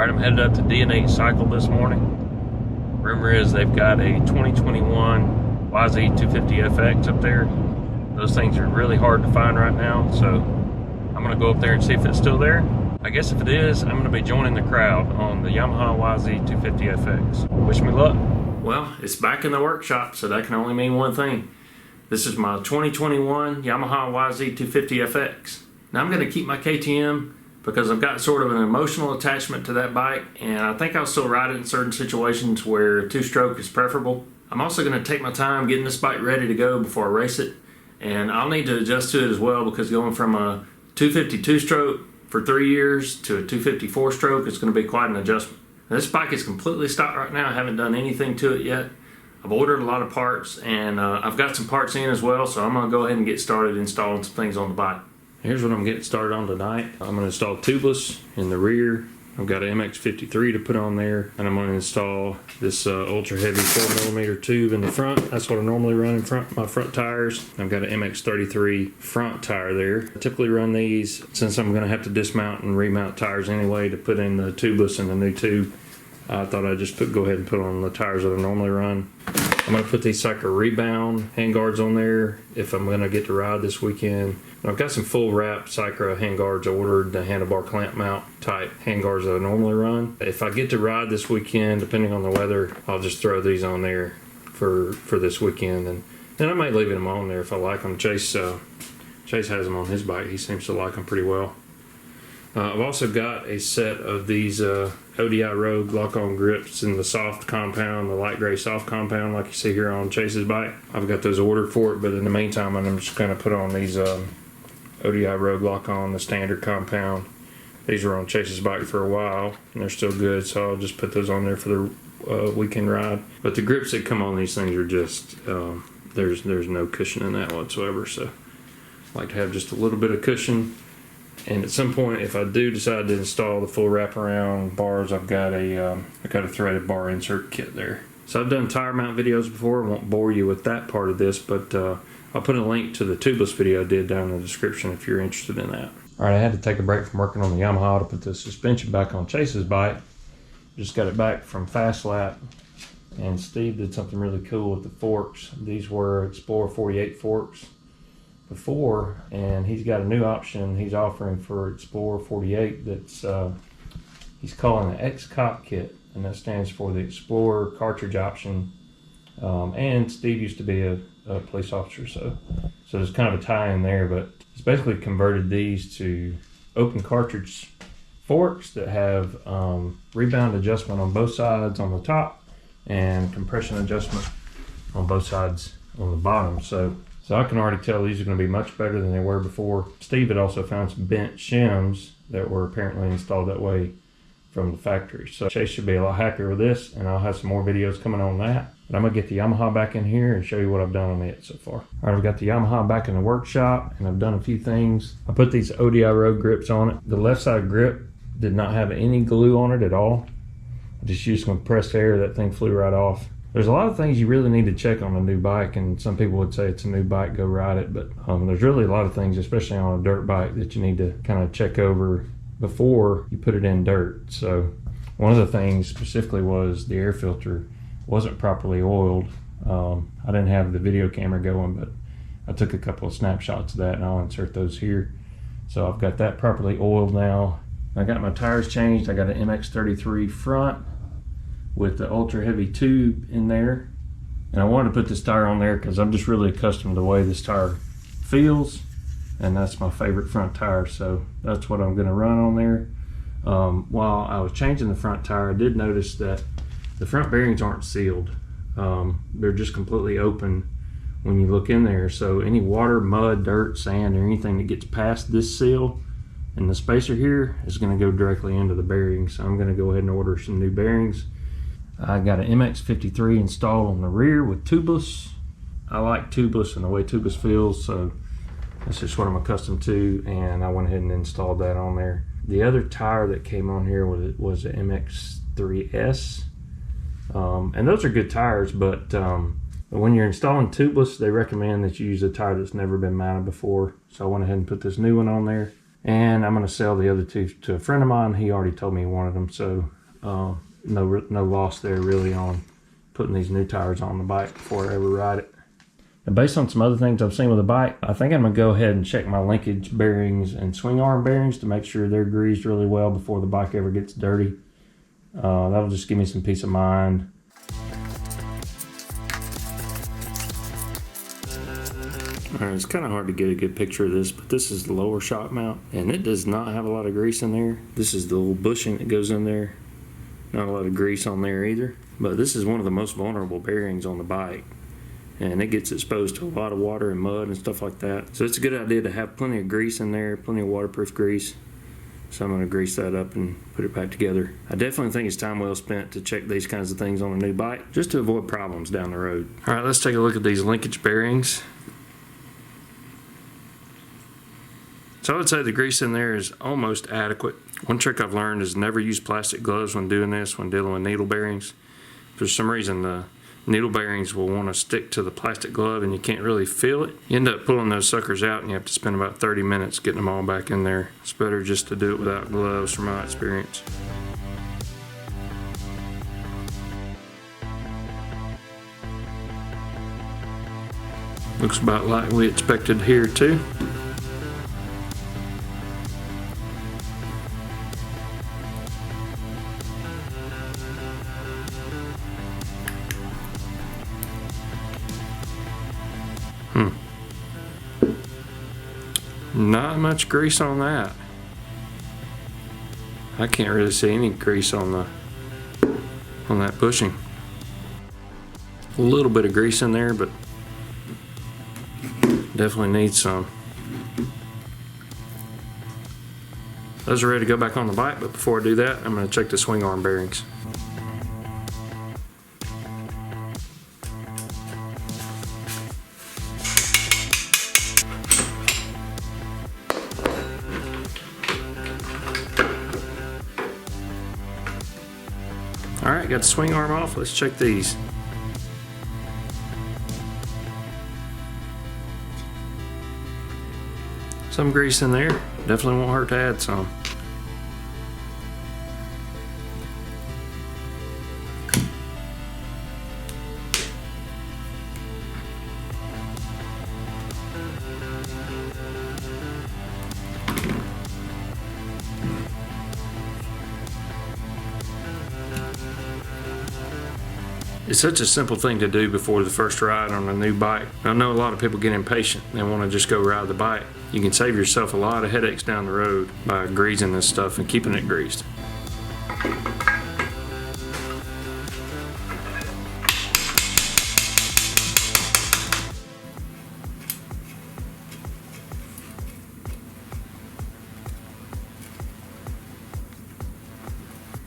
Alright, I'm headed up to D&H Cycle this morning. Rumor is they've got a 2021 YZ250FX up there. Those things are really hard to find right now, so I'm going to go up there and see if it's still there. I guess if it is, I'm going to be joining the crowd on the Yamaha YZ250FX. Wish me luck. Well, it's back in the workshop, so that can only mean one thing. This is my 2021 Yamaha YZ250FX. Now I'm going to keep my KTM because I've got sort of an emotional attachment to that bike, and I think I'll still ride it in certain situations where two-stroke is preferable. I'm also going to take my time getting this bike ready to go before I race it, and I'll need to adjust to it as well, because going from a 250 two-stroke for 3 years to a 250 four-stroke is going to be quite an adjustment. Now, this bike is completely stock right now. I haven't done anything to it yet. I've ordered a lot of parts, and I've got some parts in as well, so I'm going to go ahead and get started installing some things on the bike. Here's what I'm getting started on tonight. I'm going to install Tubliss in the rear. I've got an MX53 to put on there, and I'm going to install this ultra heavy 4mm tube in the front. That's what I normally run in front my front tires. I've got an MX33 front tire there. I typically run these, since I'm going to have to dismount and remount tires anyway to put in the Tubliss in the new tube. I thought I'd just go ahead and put on the tires that I normally run. I'm going to put these Cycler Rebound handguards on there if I'm going to get to ride this weekend. And I've got some full wrap Cycler handguards ordered, the handlebar clamp mount type handguards that I normally run. If I get to ride this weekend, depending on the weather, I'll just throw these on there for this weekend. And then I might leave them on there if I like them. Chase has them on his bike. He seems to like them pretty well. I've also got a set of these ODI Rogue lock-on grips in the soft compound, the light gray soft compound like you see here on Chase's bike. I've got those ordered for it, but in the meantime I'm just going to put on these ODI Rogue lock-on, the standard compound. These were on Chase's bike for a while and they're still good, so I'll just put those on there for the weekend ride. But the grips that come on these things are just, there's no cushion in that whatsoever, so I like to have just a little bit of cushion. And at some point, if I do decide to install the full wraparound bars, I've got a threaded bar insert kit there. So I've done tire mount videos before. I won't bore you with that part of this, but I'll put a link to the Tubliss video I did down in the description if you're interested in that. All right, I had to take a break from working on the Yamaha to put the suspension back on Chase's bike. Just got it back from Fast Lap, and Steve did something really cool with the forks. These were Explorer 48 forks before, and he's got a new option he's offering for Explorer 48 that's he's calling the X-Cop kit, and that stands for the Explorer cartridge option. And Steve used to be a police officer, so there's kind of a tie in there, but he's basically converted these to open cartridge forks that have rebound adjustment on both sides on the top and compression adjustment on both sides on the bottom. So I can already tell these are going to be much better than they were before. Steve had also found some bent shims that were apparently installed that way from the factory. So Chase should be a lot happier with this, and I'll have some more videos coming on that. But I'm going to get the Yamaha back in here and show you what I've done on it so far. All right, I've got the Yamaha back in the workshop, and I've done a few things. I put these ODI Rogue grips on it. The left side grip did not have any glue on it at all. I just used some compressed air. That thing flew right off. There's a lot of things you really need to check on a new bike, and some people would say it's a new bike, go ride it, but there's really a lot of things, especially on a dirt bike, that you need to kind of check over before you put it in dirt. So one of the things specifically was the air filter wasn't properly oiled. I didn't have the video camera going, but I took a couple of snapshots of that, and I'll insert those here. So I've got that properly oiled now. I got my tires changed. I got an MX33 front with the ultra heavy tube in there, and I wanted to put this tire on there because I'm just really accustomed to the way this tire feels, and that's my favorite front tire, so that's what I'm going to run on there. While I was changing the front tire, I did notice that the front bearings aren't sealed. They're just completely open when you look in there, so any water, mud, dirt, sand, or anything that gets past this seal and the spacer here is going to go directly into the bearings. So I'm going to go ahead and order some new bearings. I got an MX53 installed on the rear with Tubliss. I like Tubliss and the way Tubliss feels, so that's just what I'm accustomed to, and I went ahead and installed that on there. The other tire that came on here was an MX3S, and those are good tires, but when you're installing Tubliss, they recommend that you use a tire that's never been mounted before. So I went ahead and put this new one on there. And I'm going to sell the other two to a friend of mine. He already told me he wanted them, so no loss there really on putting these new tires on the bike before I ever ride it. And based on some other things I've seen with the bike, I think I'm going to go ahead and check my linkage bearings and swing arm bearings to make sure they're greased really well before the bike ever gets dirty. That'll just give me some peace of mind. Alright, it's kind of hard to get a good picture of this, but this is the lower shock mount, and it does not have a lot of grease in there. This is the little bushing that goes in there. Not a lot of grease on there either, but this is one of the most vulnerable bearings on the bike, and it gets exposed to a lot of water and mud and stuff like that. So it's a good idea to have plenty of grease in there, plenty of waterproof grease. So I'm going to grease that up and put it back together. I definitely think it's time well spent to check these kinds of things on a new bike, just to avoid problems down the road. Alright, let's take a look at these linkage bearings. So I would say the grease in there is almost adequate. One trick I've learned is never use plastic gloves when doing this, when dealing with needle bearings. For some reason the needle bearings will want to stick to the plastic glove and you can't really feel it. You end up pulling those suckers out and you have to spend about 30 minutes getting them all back in there. It's better just to do it without gloves from my experience. Looks about like we expected here too. Not much grease on that. I can't really see any grease on that bushing. A little bit of grease in there, but definitely needs some. Those are ready to go back on the bike, but before I do that, I'm going to check the swing arm bearings. Alright, got the swing arm off. Let's check these. Some grease in there. Definitely won't hurt to add some. It's such a simple thing to do before the first ride on a new bike. I know a lot of people get impatient and want to just go ride the bike. You can save yourself a lot of headaches down the road by greasing this stuff and keeping it greased.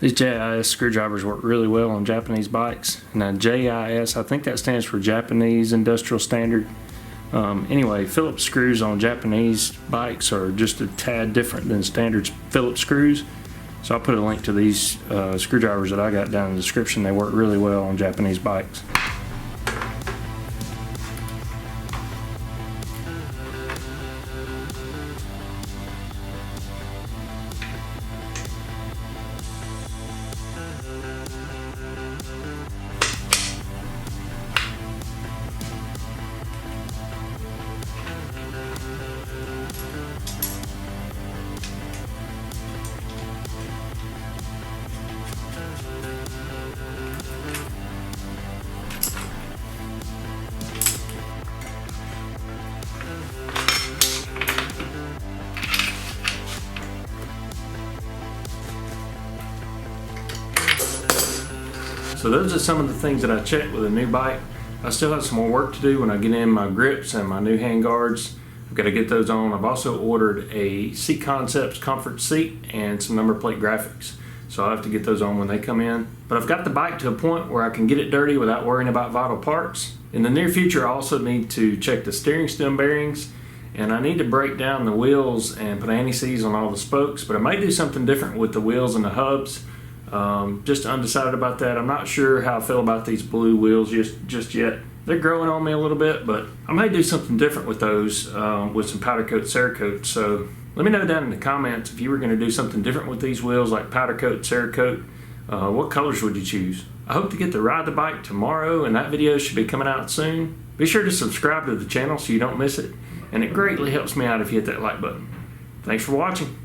These JIS screwdrivers work really well on Japanese bikes. Now JIS, I think that stands for Japanese Industrial Standard. Anyway, Phillips screws on Japanese bikes are just a tad different than standard Phillips screws. So I'll put a link to these screwdrivers that I got down in the description. They work really well on Japanese bikes. So those are some of the things that I checked with a new bike. I still have some more work to do when I get in my grips and my new hand guards. I've got to get those on. I've also ordered a Seat Concepts comfort seat and some number plate graphics. So I'll have to get those on when they come in. But I've got the bike to a point where I can get it dirty without worrying about vital parts. In the near future, I also need to check the steering stem bearings, and I need to break down the wheels and put anti-seize on all the spokes, but I might do something different with the wheels and the hubs. Just undecided about that. I'm not sure how I feel about these blue wheels just yet. They're growing on me a little bit, but I may do something different with those with some powder coat, Cerakote. So Let me know down in the comments if you were going to do something different with these wheels, like powder coat, Cerakote. What colors would you choose? I hope to get to ride the bike tomorrow, and that video should be coming out soon. Be sure to subscribe to the channel so you don't miss it, and it greatly helps me out if you hit that like button. Thanks for watching.